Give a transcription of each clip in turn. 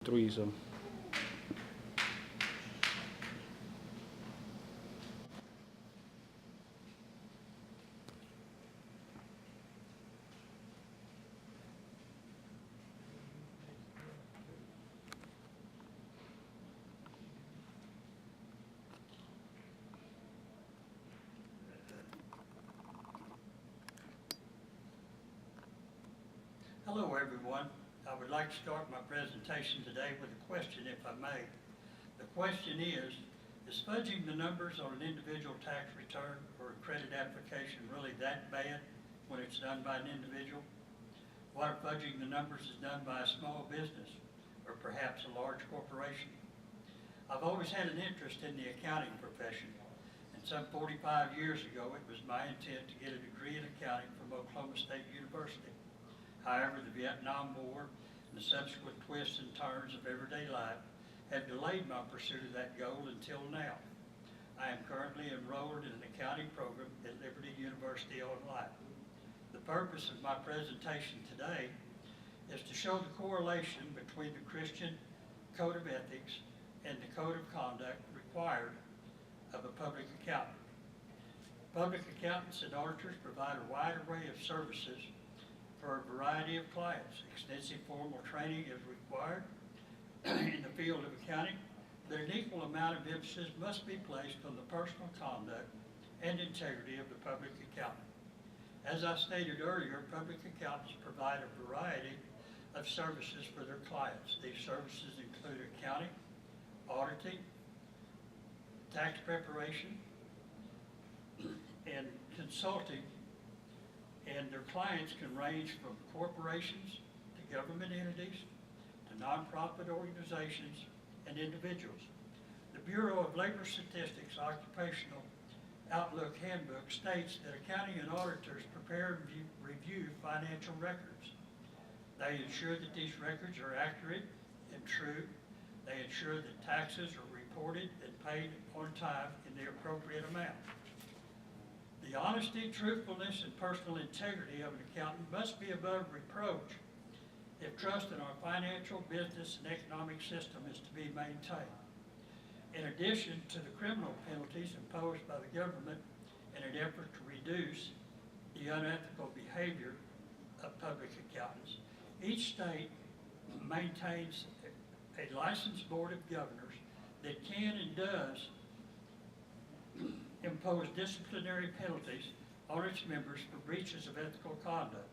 3, so. Hello everyone. I would like to start my presentation today with a question, if I may. The question is fudging the numbers on an individual tax return or a credit application really that bad when it's done by an individual? What if fudging the numbers is done by a small business or perhaps a large corporation? I've always had an interest in the accounting profession, and some 45 years ago it was my intent to get a degree in accounting from Oklahoma State University. However, the Vietnam War and the subsequent twists and turns of everyday life have delayed my pursuit of that goal until now. I am currently enrolled in an accounting program at Liberty University Online. The purpose of my presentation today is to show the correlation between the Christian Code of Ethics and the Code of Conduct required of a public accountant. Public accountants and auditors provide a wide array of services for a variety of clients. Extensive formal training is required in the field of accounting, but an equal amount of emphasis must be placed on the personal conduct and integrity of the public accountant. As I stated earlier, public accountants provide a variety of services for their clients. These services include accounting, auditing, tax preparation, and consulting. And their clients can range from corporations to government entities to nonprofit organizations and individuals. The Bureau of Labor Statistics Occupational Outlook Handbook states that accounting and auditors prepare and review financial records. They ensure that these records are accurate and true. They ensure that taxes are reported and paid on time in the appropriate amount. The honesty, truthfulness, and personal integrity of an accountant must be above reproach if trust in our financial, business, and economic system is to be maintained. In addition to the criminal penalties imposed by the government in an effort to reduce the unethical behavior of public accountants, each state maintains a licensed board of governors that can and does impose disciplinary penalties on its members for breaches of ethical conduct.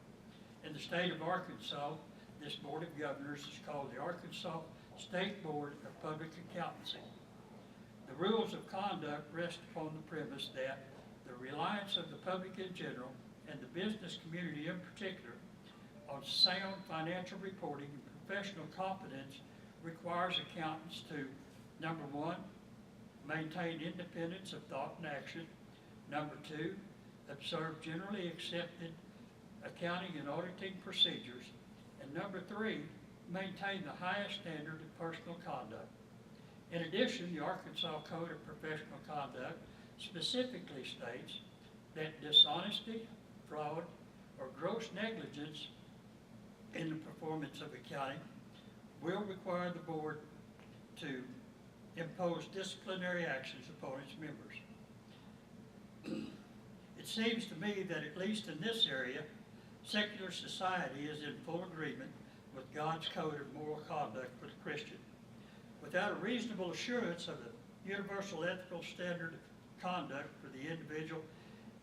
In the state of Arkansas, this Board of Governors is called the Arkansas State Board of Public Accountancy. The rules of conduct rest upon the premise that the reliance of the public in general and the business community in particular on sound financial reporting and professional competence requires accountants to, number one, maintain independence of thought and action. Number two, observe generally accepted accounting and auditing procedures. And number three, maintain the highest standard of personal conduct. In addition, the Arkansas Code of Professional Conduct specifically states that dishonesty, fraud, or gross negligence in the performance of accounting will require the board to impose disciplinary actions upon its members. It seems to me that at least in this area, secular society is in full agreement with God's code of moral conduct for the Christian. Without a reasonable assurance of the universal ethical standard of conduct for the individual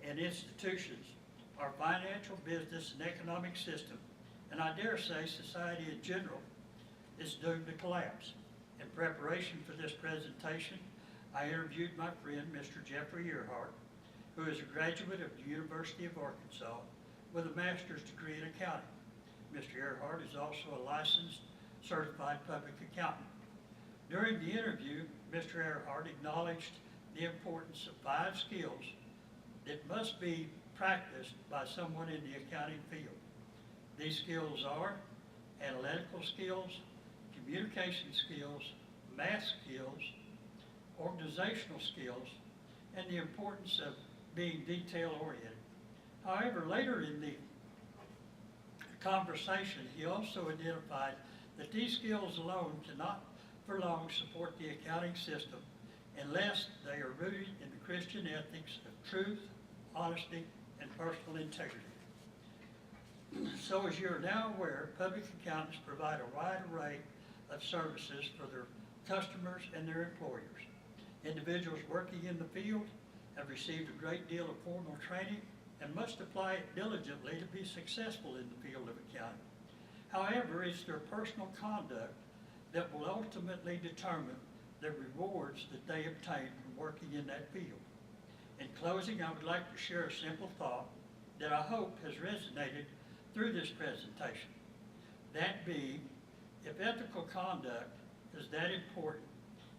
and institutions, our financial, business, and economic system, and I dare say society in general, is doomed to collapse. In preparation for this presentation, I interviewed my friend, Mr. Jeffrey Earhart, who is a graduate of the University of Arkansas with a master's degree in accounting. Mr. Earhart is also a licensed certified public accountant. During the interview, Mr. Earhart acknowledged the importance of 5 skills that must be practiced by someone in the accounting field. These skills are analytical skills, communication skills, math skills, organizational skills, and the importance of being detail-oriented. However, later in the conversation, he also identified that these skills alone cannot for long support the accounting system unless they are rooted in the Christian ethics of truth, honesty, and personal integrity. So as you are now aware, public accountants provide a wide array of services for their customers and their employers. Individuals working in the field have received a great deal of formal training and must apply it diligently to be successful in the field of accounting. However, it's their personal conduct that will ultimately determine the rewards that they obtain from working in that field. In closing, I would like to share a simple thought that I hope has resonated through this presentation. That being, if ethical conduct is that important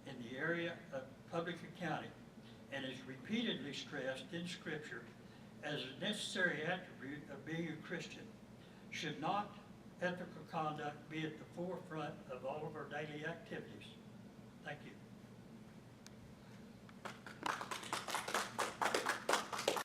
in the area of public accounting and is repeatedly stressed in Scripture as a necessary attribute of being a Christian, should not ethical conduct be at the forefront of all of our daily activities? Thank you.